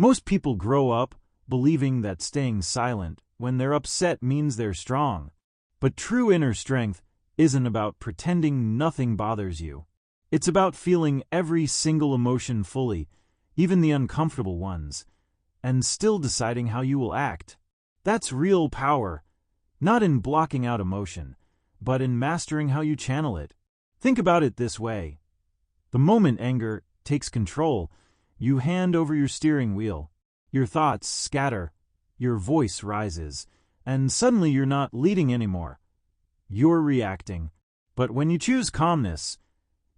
Most people grow up believing that staying silent when they're upset means they're strong. But true inner strength isn't about pretending nothing bothers you. It's about feeling every single emotion fully, even the uncomfortable ones, and still deciding how you will act. That's real power, not in blocking out emotion, but in mastering how you channel it. Think about it this way. The moment anger takes control, you hand over your steering wheel. Your thoughts scatter, your voice rises, and suddenly you're not leading anymore. You're reacting. But when you choose calmness,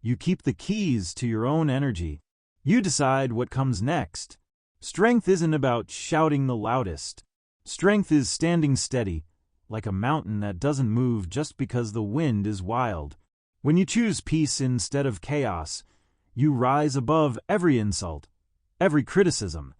you keep the keys to your own energy. You decide what comes next. Strength isn't about shouting the loudest. Strength is standing steady, like a mountain that doesn't move just because the wind is wild. When you choose peace instead of chaos, you rise above every insult, every criticism,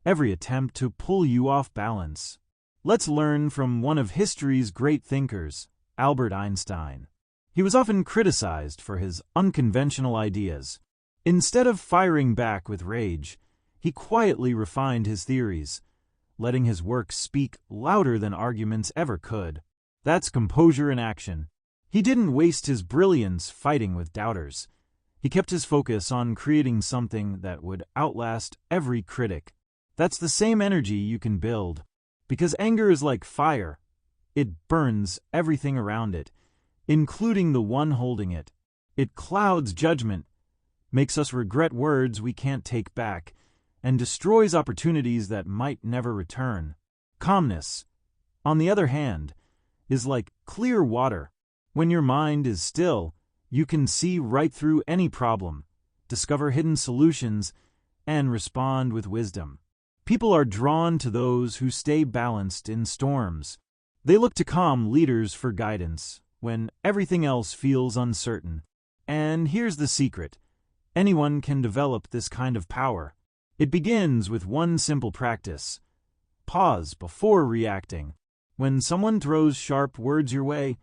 every attempt to pull you off balance. Let's learn from one of history's great thinkers, Albert Einstein. He was often criticized for his unconventional ideas. Instead of firing back with rage, he quietly refined his theories, letting his work speak louder than arguments ever could. That's composure in action. He didn't waste his brilliance fighting with doubters. He kept his focus on creating something that would outlast every critic. That's the same energy you can build. Because anger is like fire. It burns everything around it, including the one holding it. It clouds judgment, makes us regret words we can't take back, and destroys opportunities that might never return. Calmness, on the other hand, is like clear water. When your mind is still, you can see right through any problem, discover hidden solutions, and respond with wisdom. People are drawn to those who stay balanced in storms. They look to calm leaders for guidance when everything else feels uncertain. And here's the secret. Anyone can develop this kind of power. It begins with one simple practice. Pause before reacting. When someone throws sharp words your way,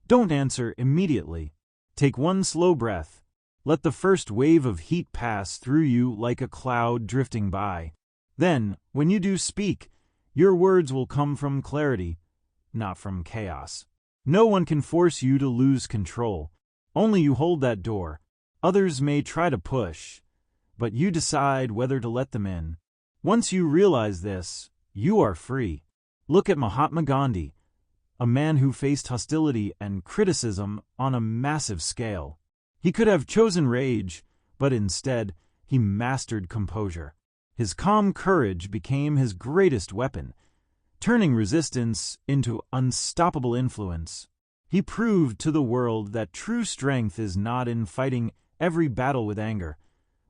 don't answer immediately. Take one slow breath. Let the first wave of heat pass through you like a cloud drifting by. Then, when you do speak, your words will come from clarity, not from chaos. No one can force you to lose control. Only you hold that door. Others may try to push, but you decide whether to let them in. Once you realize this, you are free. Look at Mahatma Gandhi, a man who faced hostility and criticism on a massive scale. He could have chosen rage, but instead, he mastered composure. His calm courage became his greatest weapon, turning resistance into unstoppable influence. He proved to the world that true strength is not in fighting every battle with anger,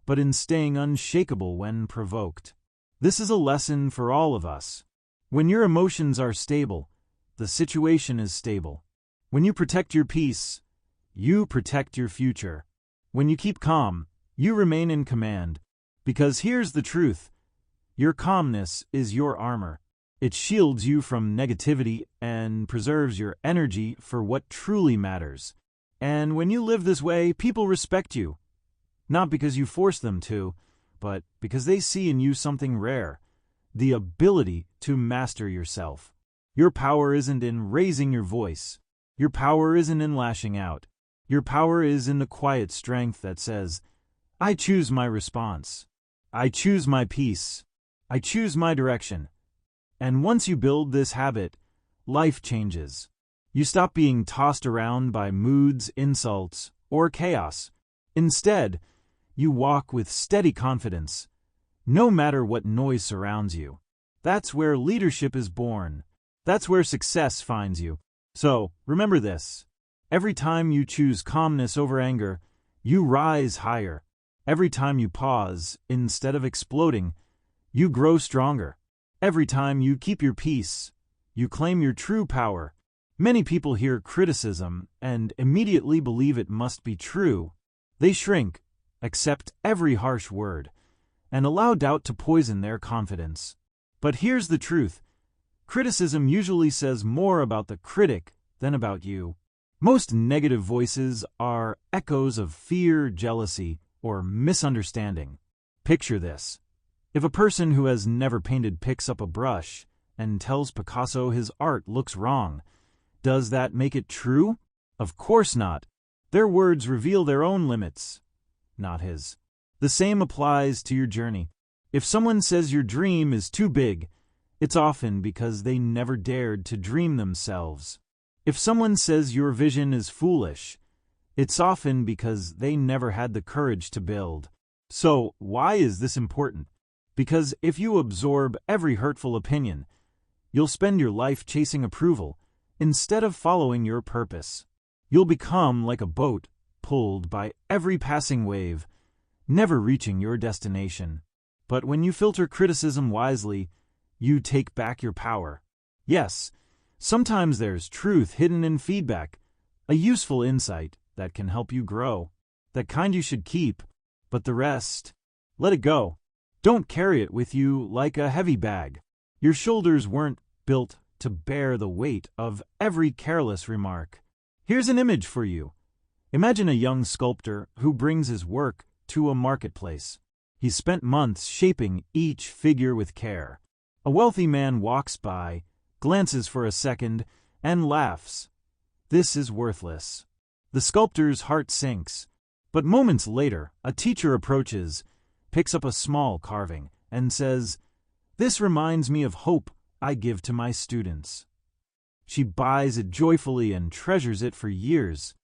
but in staying unshakable when provoked. This is a lesson for all of us. When your emotions are stable, the situation is stable. When you protect your peace, you protect your future. When you keep calm, you remain in command. Because here's the truth. Your calmness is your armor. It shields you from negativity and preserves your energy for what truly matters. And when you live this way, people respect you. Not because you force them to, but because they see in you something rare. The ability to master yourself. Your power isn't in raising your voice. Your power isn't in lashing out. Your power is in the quiet strength that says, I choose my response. I choose my peace. I choose my direction. And once you build this habit, life changes. You stop being tossed around by moods, insults, or chaos. Instead, you walk with steady confidence, no matter what noise surrounds you. That's where leadership is born. That's where success finds you. So, remember this. Every time you choose calmness over anger, you rise higher. Every time you pause, instead of exploding, you grow stronger. Every time you keep your peace, you claim your true power. Many people hear criticism and immediately believe it must be true. They shrink, accept every harsh word, and allow doubt to poison their confidence. But here's the truth. Criticism usually says more about the critic than about you. Most negative voices are echoes of fear, jealousy, or misunderstanding. Picture this. If a person who has never painted picks up a brush and tells Picasso his art looks wrong, does that make it true? Of course not. Their words reveal their own limits, not his. The same applies to your journey. If someone says your dream is too big, it's often because they never dared to dream themselves. If someone says your vision is foolish, it's often because they never had the courage to build. So, why is this important? Because if you absorb every hurtful opinion, you'll spend your life chasing approval instead of following your purpose. You'll become like a boat pulled by every passing wave, never reaching your destination. But when you filter criticism wisely, you take back your power. Yes, sometimes there's truth hidden in feedback, a useful insight that can help you grow. That kind you should keep, but the rest, let it go. Don't carry it with you like a heavy bag. Your shoulders weren't built to bear the weight of every careless remark. Here's an image for you. Imagine a young sculptor who brings his work to a marketplace. He's spent months shaping each figure with care. A wealthy man walks by, glances for a second, and laughs. This is worthless. The sculptor's heart sinks. But moments later, a teacher approaches, picks up a small carving, and says, "This reminds me of hope I give to my students." She buys it joyfully and treasures it for years.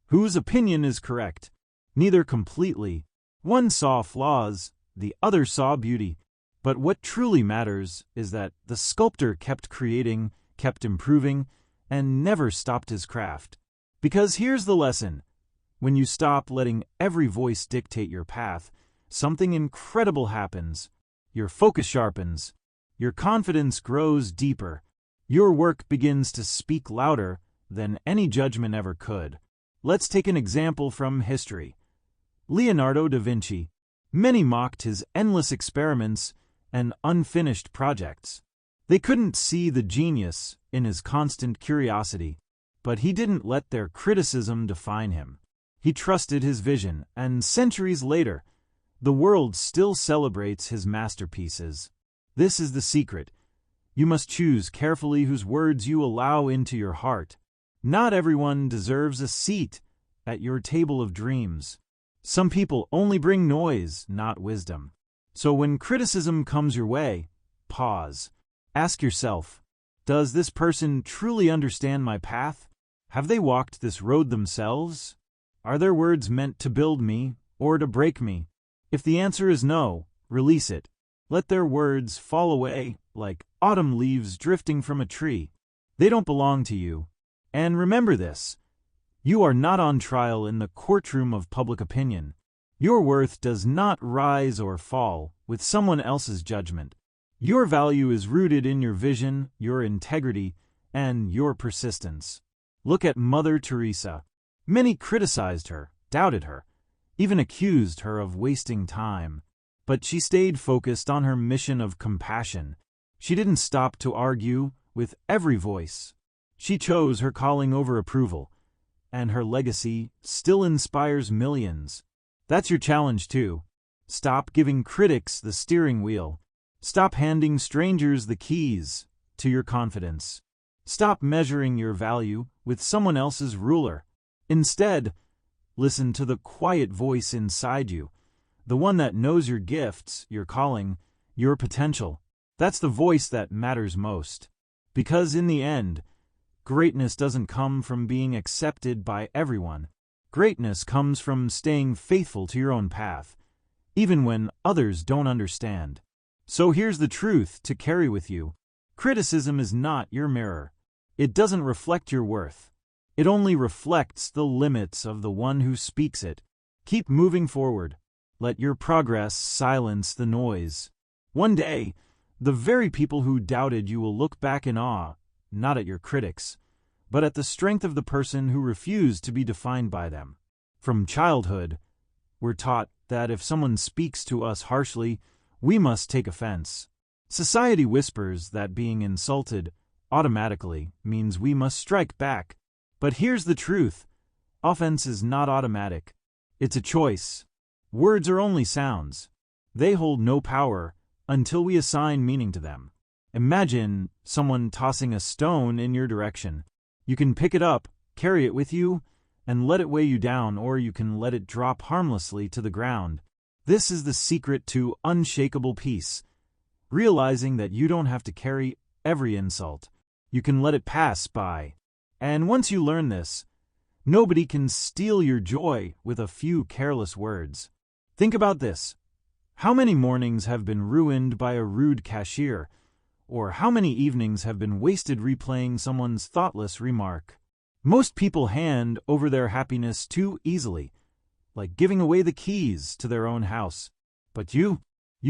Whose opinion is correct? Neither completely. One saw flaws, the other saw beauty. But what truly matters is that the sculptor kept creating, kept improving, and never stopped his craft. Because here's the lesson. When you stop letting every voice dictate your path, something incredible happens. Your focus sharpens. Your confidence grows deeper. Your work begins to speak louder than any judgment ever could. Let's take an example from history. Leonardo da Vinci. Many mocked his endless experiments and unfinished projects. They couldn't see the genius in his constant curiosity, but he didn't let their criticism define him. He trusted his vision, and centuries later, the world still celebrates his masterpieces. This is the secret. You must choose carefully whose words you allow into your heart. Not everyone deserves a seat at your table of dreams. Some people only bring noise, not wisdom. So when criticism comes your way, pause. Ask yourself, does this person truly understand my path? Have they walked this road themselves? Are their words meant to build me or to break me? If the answer is no, release it. Let their words fall away like autumn leaves drifting from a tree. They don't belong to you. And remember this, you are not on trial in the courtroom of public opinion. Your worth does not rise or fall with someone else's judgment. Your value is rooted in your vision, your integrity, and your persistence. Look at Mother Teresa. Many criticized her, doubted her, even accused her of wasting time. But she stayed focused on her mission of compassion. She didn't stop to argue with every voice. She chose her calling over approval, and her legacy still inspires millions. That's your challenge too. Stop giving critics the steering wheel. Stop handing strangers the keys to your confidence. Stop measuring your value with someone else's ruler. Instead, listen to the quiet voice inside you, the one that knows your gifts, your calling, your potential. That's the voice that matters most. Because in the end, greatness doesn't come from being accepted by everyone. Greatness comes from staying faithful to your own path, even when others don't understand. So here's the truth to carry with you. Criticism is not your mirror. It doesn't reflect your worth. It only reflects the limits of the one who speaks it. Keep moving forward. Let your progress silence the noise. One day, the very people who doubted you will look back in awe, not at your critics, but at the strength of the person who refused to be defined by them. From childhood, we're taught that if someone speaks to us harshly, we must take offense. Society whispers that being insulted automatically means we must strike back. But here's the truth. Offense is not automatic. It's a choice. Words are only sounds. They hold no power until we assign meaning to them. Imagine someone tossing a stone in your direction. You can pick it up, carry it with you, and let it weigh you down, or you can let it drop harmlessly to the ground. This is the secret to unshakable peace. Realizing that you don't have to carry every insult. You can let it pass by. And once you learn this, nobody can steal your joy with a few careless words. Think about this. How many mornings have been ruined by a rude cashier? Or how many evenings have been wasted replaying someone's thoughtless remark? Most people hand over their happiness too easily, like giving away the keys to their own house. But you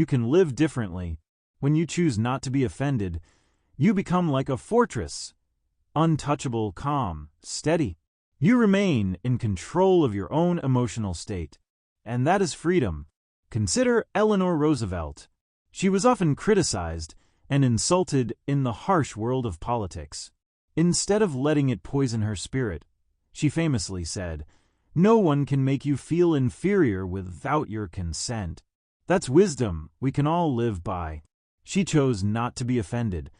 can live differently. When you choose not to be offended, you become like a fortress, untouchable, calm, steady. You remain in control of your own emotional state, and that is freedom. Consider Eleanor Roosevelt. She was often criticized and insulted in the harsh world of politics. Instead of letting it poison her spirit, she famously said, "No one can make you feel inferior without your consent." That's wisdom we can all live by. She chose not to be offended,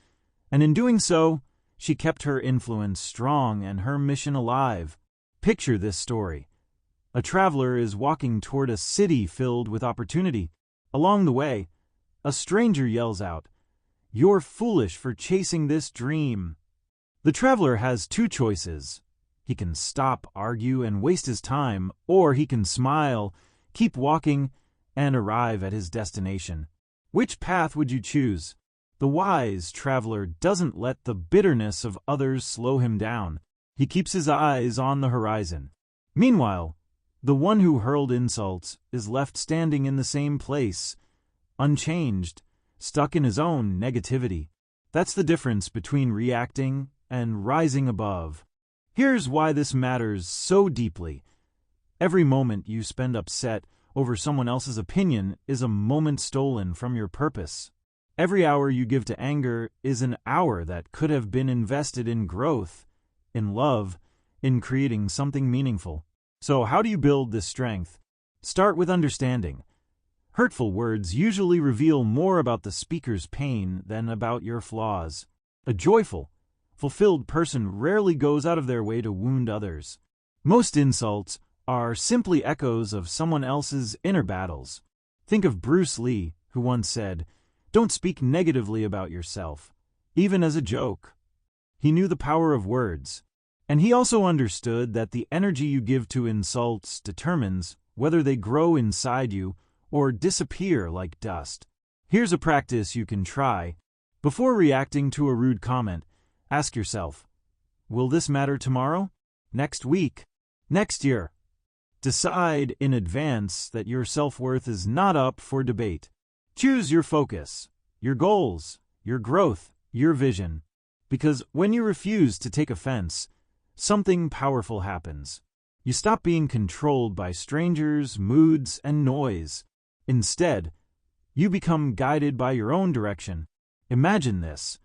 and in doing so, she kept her influence strong and her mission alive. Picture this story. A traveler is walking toward a city filled with opportunity. Along the way, a stranger yells out, "You're foolish for chasing this dream." The traveler has two choices. He can stop, argue, and waste his time, or he can smile, keep walking, and arrive at his destination. Which path would you choose? The wise traveler doesn't let the bitterness of others slow him down. He keeps his eyes on the horizon. Meanwhile, the one who hurled insults is left standing in the same place, unchanged, stuck in his own negativity. That's the difference between reacting and rising above. Here's why this matters so deeply. Every moment you spend upset over someone else's opinion is a moment stolen from your purpose. Every hour you give to anger is an hour that could have been invested in growth, in love, in creating something meaningful. So how do you build this strength? Start with understanding. Hurtful words usually reveal more about the speaker's pain than about your flaws. A joyful, fulfilled person rarely goes out of their way to wound others. Most insults are simply echoes of someone else's inner battles. Think of Bruce Lee, who once said, "Don't speak negatively about yourself, even as a joke." He knew the power of words, and he also understood that the energy you give to insults determines whether they grow inside you or disappear like dust. Here's a practice you can try. Before reacting to a rude comment, ask yourself, will this matter tomorrow, next week, next year? Decide in advance that your self-worth is not up for debate. Choose your focus, your goals, your growth, your vision. Because when you refuse to take offense, something powerful happens. You stop being controlled by strangers, moods, and noise. Instead, you become guided by your own direction. Imagine this.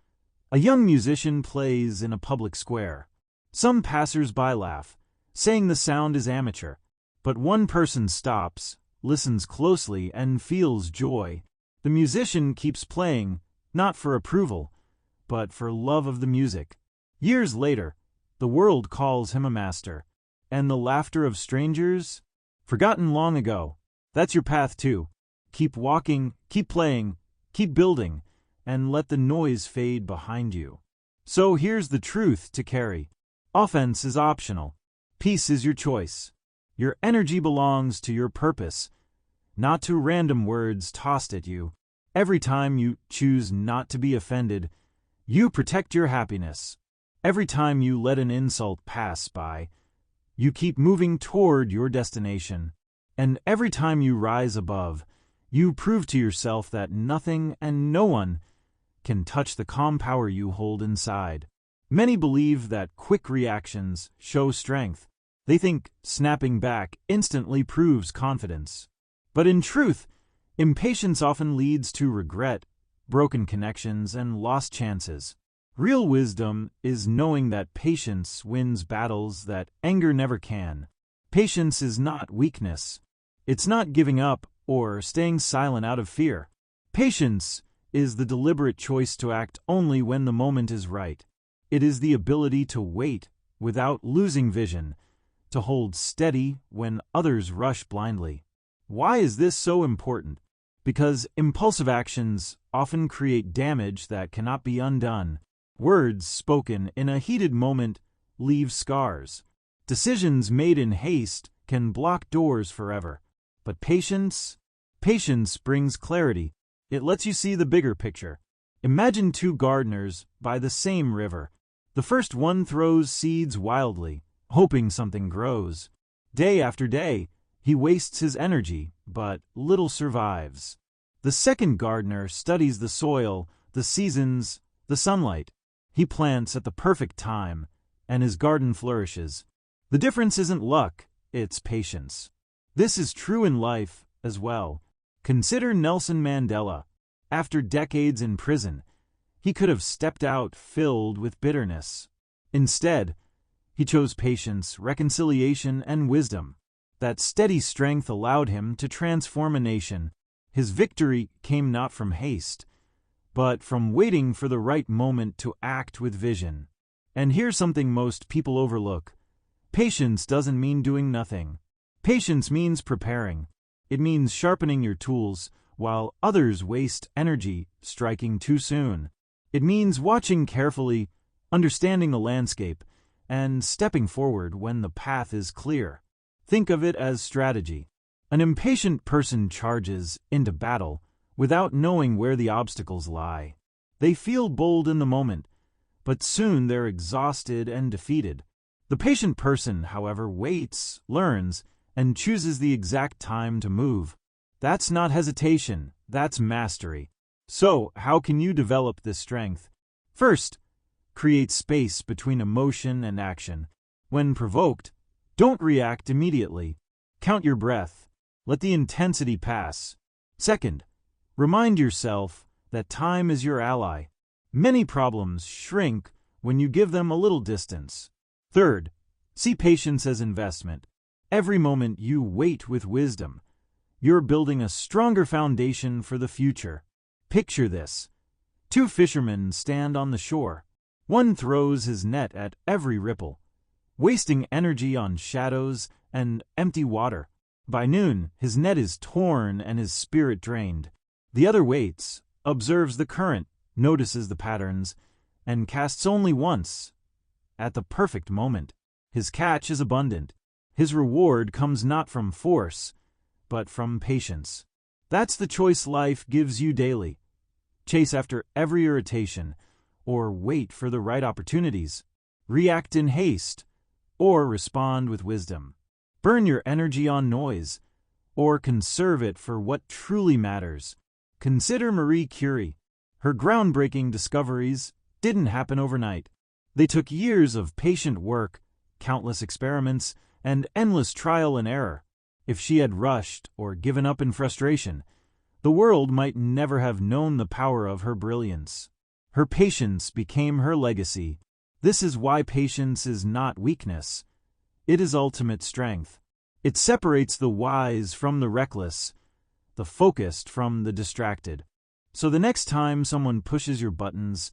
A young musician plays in a public square. Some passers-by laugh, saying the sound is amateur. But one person stops, listens closely, and feels joy. The musician keeps playing, not for approval, but for love of the music. Years later, the world calls him a master. And the laughter of strangers? Forgotten long ago. That's your path too. Keep walking, keep playing, keep building, and let the noise fade behind you. So here's the truth to carry. Offense is optional. Peace is your choice. Your energy belongs to your purpose, not to random words tossed at you. Every time you choose not to be offended, you protect your happiness. Every time you let an insult pass by, you keep moving toward your destination. And every time you rise above, you prove to yourself that nothing and no one can touch the calm power you hold inside. Many believe that quick reactions show strength. They think snapping back instantly proves confidence. But in truth, impatience often leads to regret, broken connections, and lost chances. Real wisdom is knowing that patience wins battles that anger never can. Patience is not weakness. It's not giving up or staying silent out of fear. Patience is the deliberate choice to act only when the moment is right. It is the ability to wait without losing vision, to hold steady when others rush blindly. Why is this so important? Because impulsive actions often create damage that cannot be undone. Words spoken in a heated moment leave scars. Decisions made in haste can block doors forever. But patience brings clarity. It lets you see the bigger picture. Imagine two gardeners by the same river. The first one throws seeds wildly, hoping something grows. Day after day, he wastes his energy, but little survives. The second gardener studies the soil, the seasons, the sunlight. He plants at the perfect time, and his garden flourishes. The difference isn't luck, it's patience. This is true in life as well. Consider Nelson Mandela. After decades in prison, he could have stepped out filled with bitterness. Instead, he chose patience, reconciliation, and wisdom. That steady strength allowed him to transform a nation. His victory came not from haste, but from waiting for the right moment to act with vision. And here's something most people overlook. Patience doesn't mean doing nothing. Patience means preparing. It means sharpening your tools while others waste energy striking too soon. It means watching carefully, understanding the landscape, and stepping forward when the path is clear. Think of it as strategy. An impatient person charges into battle without knowing where the obstacles lie. They feel bold in the moment, but soon they're exhausted and defeated. The patient person, however, waits, learns, and chooses the exact time to move. That's not hesitation, that's mastery. So, how can you develop this strength? First, create space between emotion and action. When provoked, don't react immediately. Count your breath. Let the intensity pass. Second, remind yourself that time is your ally. Many problems shrink when you give them a little distance. Third, see patience as investment. Every moment you wait with wisdom, you're building a stronger foundation for the future. Picture this. Two fishermen stand on the shore. One throws his net at every ripple, wasting energy on shadows and empty water. By noon, his net is torn and his spirit drained. The other waits, observes the current, notices the patterns, and casts only once. At the perfect moment, his catch is abundant. His reward comes not from force, but from patience. That's the choice life gives you daily. Chase after every irritation, or wait for the right opportunities. React in haste, or respond with wisdom. Burn your energy on noise, or conserve it for what truly matters. Consider Marie Curie. Her groundbreaking discoveries didn't happen overnight. They took years of patient work, countless experiments, and endless trial and error. If she had rushed or given up in frustration, the world might never have known the power of her brilliance. Her patience became her legacy. This is why patience is not weakness. It is ultimate strength. It separates the wise from the reckless, the focused from the distracted. So the next time someone pushes your buttons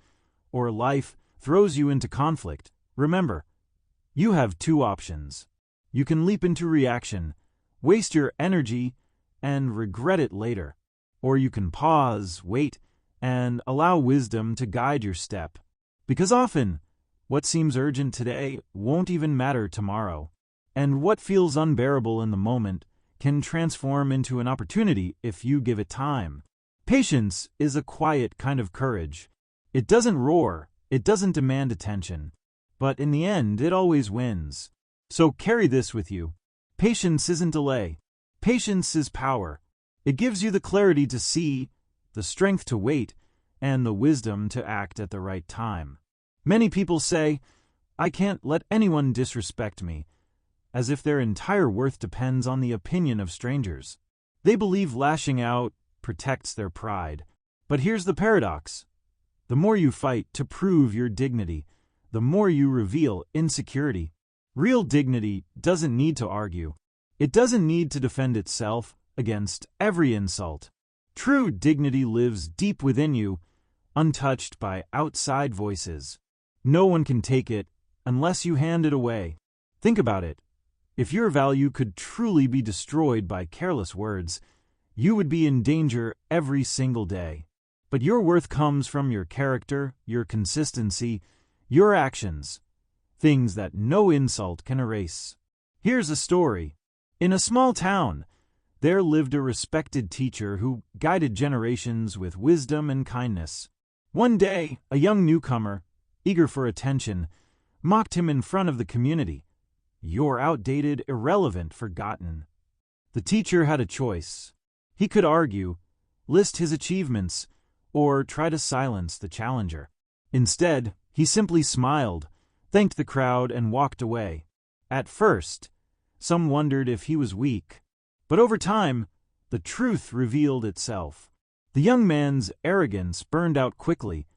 or life throws you into conflict, remember, you have two options. You can leap into reaction, waste your energy, and regret it later. Or you can pause, wait, and allow wisdom to guide your step. Because often, what seems urgent today won't even matter tomorrow. And what feels unbearable in the moment can transform into an opportunity if you give it time. Patience is a quiet kind of courage. It doesn't roar, it doesn't demand attention. But in the end, it always wins. So carry this with you. Patience isn't delay. Patience is power. It gives you the clarity to see, the strength to wait, and the wisdom to act at the right time. Many people say, "I can't let anyone disrespect me," as if their entire worth depends on the opinion of strangers. They believe lashing out protects their pride. But here's the paradox. The more you fight to prove your dignity, the more you reveal insecurity. Real dignity doesn't need to argue. It doesn't need to defend itself against every insult. True dignity lives deep within you, untouched by outside voices. No one can take it unless you hand it away. Think about it. If your value could truly be destroyed by careless words, you would be in danger every single day. But your worth comes from your character, your consistency, your actions, things that no insult can erase. Here's a story. In a small town, there lived a respected teacher who guided generations with wisdom and kindness. One day, a young newcomer, eager for attention, mocked him in front of the community. "You're outdated, irrelevant, forgotten." The teacher had a choice. He could argue, list his achievements, or try to silence the challenger. Instead, he simply smiled, thanked the crowd, and walked away. At first, some wondered if he was weak. But over time, the truth revealed itself. The young man's arrogance burned out quickly,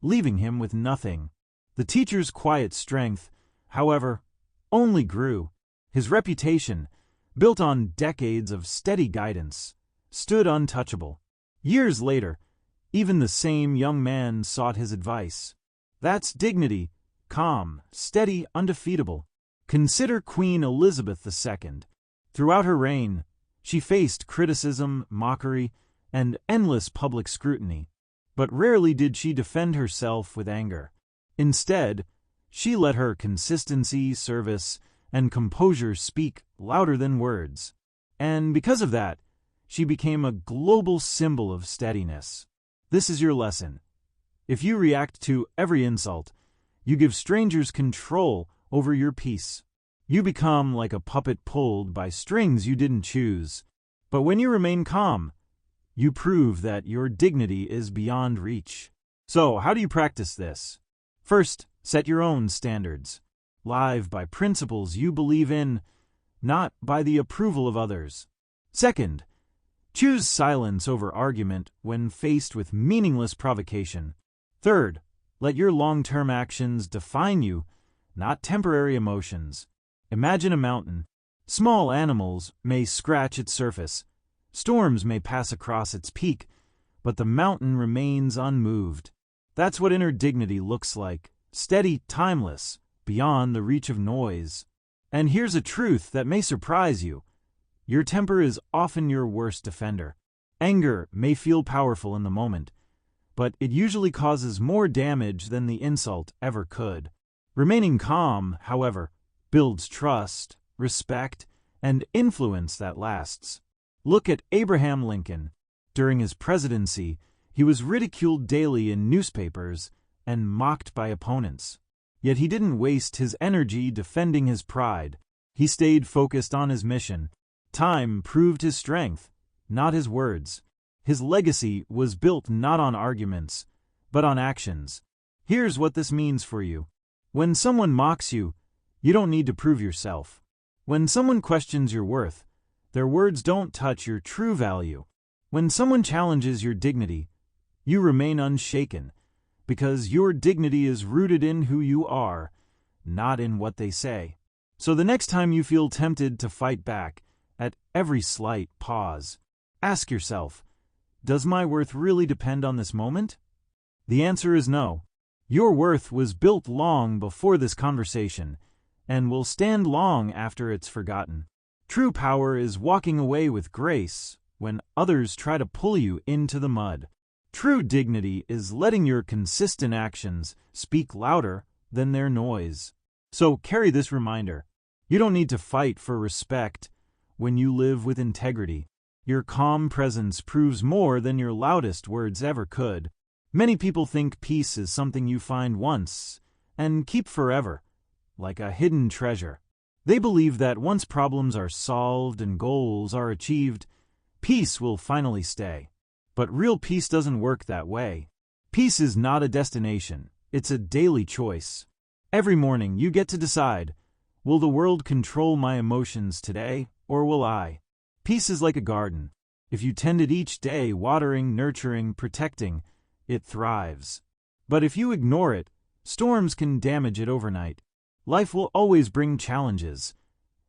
leaving him with nothing. The teacher's quiet strength, however, only grew. His reputation, built on decades of steady guidance, stood untouchable. Years later, even the same young man sought his advice. That's dignity, calm, steady, undefeatable. Consider Queen Elizabeth II. Throughout her reign, she faced criticism, mockery, and endless public scrutiny. But rarely did she defend herself with anger. Instead, she let her consistency, service, and composure speak louder than words. And because of that, she became a global symbol of steadiness. This is your lesson. If you react to every insult, you give strangers control over your peace. You become like a puppet pulled by strings you didn't choose. But when you remain calm, you prove that your dignity is beyond reach. So, how do you practice this? First, set your own standards. Live by principles you believe in, not by the approval of others. Second, choose silence over argument when faced with meaningless provocation. Third, let your long-term actions define you, not temporary emotions. Imagine a mountain. Small animals may scratch its surface. Storms may pass across its peak, but the mountain remains unmoved. That's what inner dignity looks like. Steady, timeless, beyond the reach of noise. And here's a truth that may surprise you. Your temper is often your worst defender. Anger may feel powerful in the moment, but it usually causes more damage than the insult ever could. Remaining calm, however, builds trust, respect, and influence that lasts. Look at Abraham Lincoln. During his presidency, he was ridiculed daily in newspapers and mocked by opponents. Yet he didn't waste his energy defending his pride. He stayed focused on his mission. Time proved his strength, not his words. His legacy was built not on arguments, but on actions. Here's what this means for you. When someone mocks you, you don't need to prove yourself. When someone questions your worth, their words don't touch your true value. When someone challenges your dignity, you remain unshaken, because your dignity is rooted in who you are, not in what they say. So the next time you feel tempted to fight back, at every slight pause, ask yourself, does my worth really depend on this moment? The answer is no. Your worth was built long before this conversation, and will stand long after it's forgotten. True power is walking away with grace when others try to pull you into the mud. True dignity is letting your consistent actions speak louder than their noise. So carry this reminder. You don't need to fight for respect when you live with integrity. Your calm presence proves more than your loudest words ever could. Many people think peace is something you find once and keep forever, like a hidden treasure. They believe that once problems are solved and goals are achieved, peace will finally stay. But real peace doesn't work that way. Peace is not a destination, it's a daily choice. Every morning you get to decide, will the world control my emotions today, or will I? Peace is like a garden. If you tend it each day, watering, nurturing, protecting, it thrives. But if you ignore it, storms can damage it overnight. Life will always bring challenges,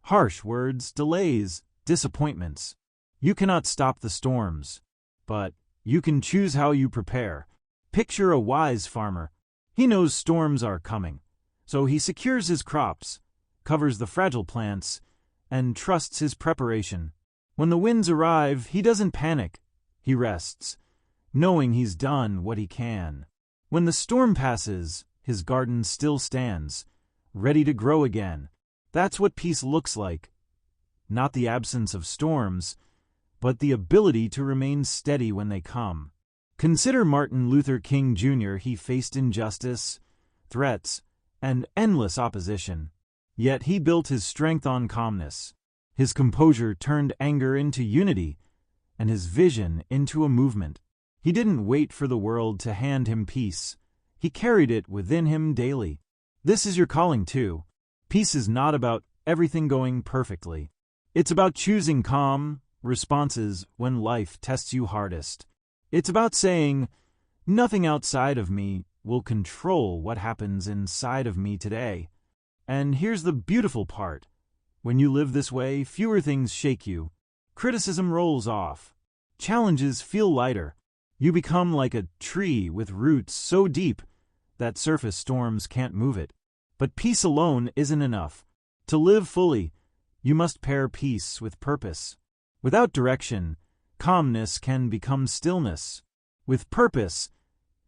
harsh words, delays, disappointments. You cannot stop the storms, but you can choose how you prepare. Picture a wise farmer. He knows storms are coming, so he secures his crops, covers the fragile plants, and trusts his preparation. When the winds arrive, he doesn't panic. He rests, knowing he's done what he can. When the storm passes, his garden still stands, ready to grow again. That's what peace looks like. Not the absence of storms, but the ability to remain steady when they come. Consider Martin Luther King Jr. He faced injustice, threats, and endless opposition. Yet he built his strength on calmness. His composure turned anger into unity, and his vision into a movement. He didn't wait for the world to hand him peace. He carried it within him daily. This is your calling too. Peace is not about everything going perfectly. It's about choosing calm responses when life tests you hardest. It's about saying, nothing outside of me will control what happens inside of me today. And here's the beautiful part. When you live this way, fewer things shake you. Criticism rolls off. Challenges feel lighter. You become like a tree with roots so deep that surface storms can't move it. But peace alone isn't enough. To live fully, you must pair peace with purpose. Without direction, calmness can become stillness. With purpose,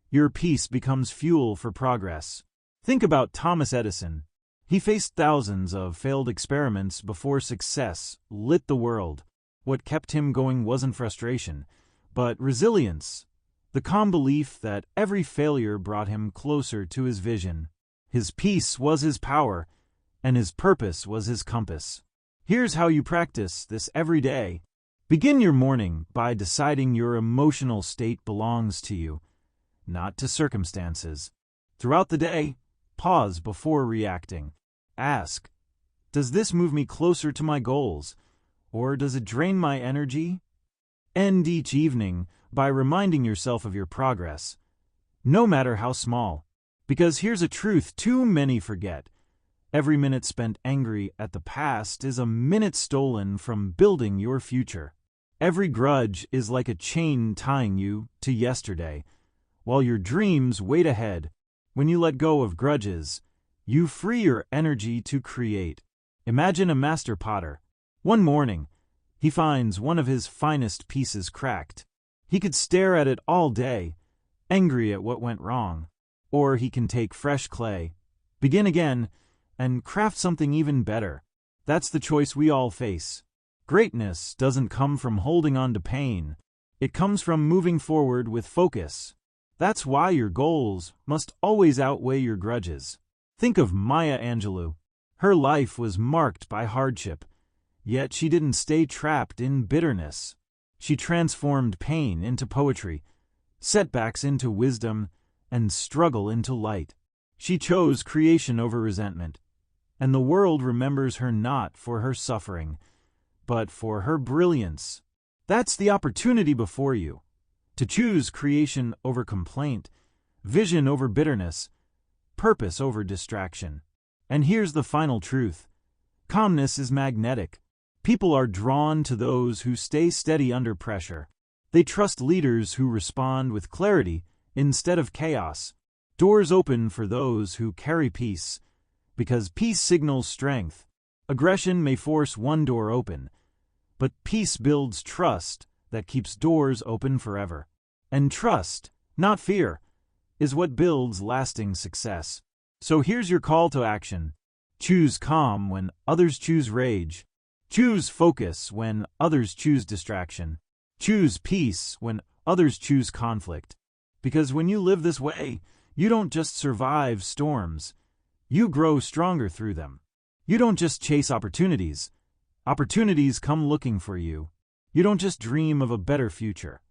your peace becomes fuel for progress. Think about Thomas Edison. He faced thousands of failed experiments before success lit the world. What kept him going wasn't frustration, but resilience. The calm belief that every failure brought him closer to his vision. His peace was his power, and his purpose was his compass. Here's how you practice this every day. Begin your morning by deciding your emotional state belongs to you, not to circumstances. Throughout the day, pause before reacting. Ask, does this move me closer to my goals, or does it drain my energy? End each evening by reminding yourself of your progress, no matter how small. Because here's a truth too many forget. Every minute spent angry at the past is a minute stolen from building your future. Every grudge is like a chain tying you to yesterday, while your dreams wait ahead. When you let go of grudges, you free your energy to create. Imagine a master potter. One morning, he finds one of his finest pieces cracked. He could stare at it all day, angry at what went wrong. Or he can take fresh clay, begin again, and craft something even better. That's the choice we all face. Greatness doesn't come from holding on to pain. It comes from moving forward with focus. That's why your goals must always outweigh your grudges. Think of Maya Angelou. Her life was marked by hardship, yet she didn't stay trapped in bitterness. She transformed pain into poetry, setbacks into wisdom, and struggle into light. She chose creation over resentment, and the world remembers her not for her suffering, but for her brilliance. That's the opportunity before you, to choose creation over complaint, vision over bitterness, purpose over distraction. And here's the final truth. Calmness is magnetic. People are drawn to those who stay steady under pressure. They trust leaders who respond with clarity instead of chaos. Doors open for those who carry peace, because peace signals strength. Aggression may force one door open, but peace builds trust that keeps doors open forever. And trust, not fear, is what builds lasting success. So here's your call to action. Choose calm when others choose rage. Choose focus when others choose distraction. Choose peace when others choose conflict. Because when you live this way, you don't just survive storms, you grow stronger through them. You don't just chase opportunities. Opportunities come looking for you. You don't just dream of a better future.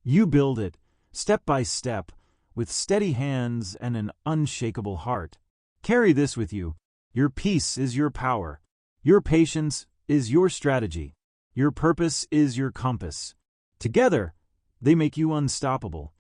You build it, step by step, with steady hands and an unshakable heart. Carry this with you. Your peace is your power. Your patience is your strategy. Your purpose is your compass. Together, they make you unstoppable.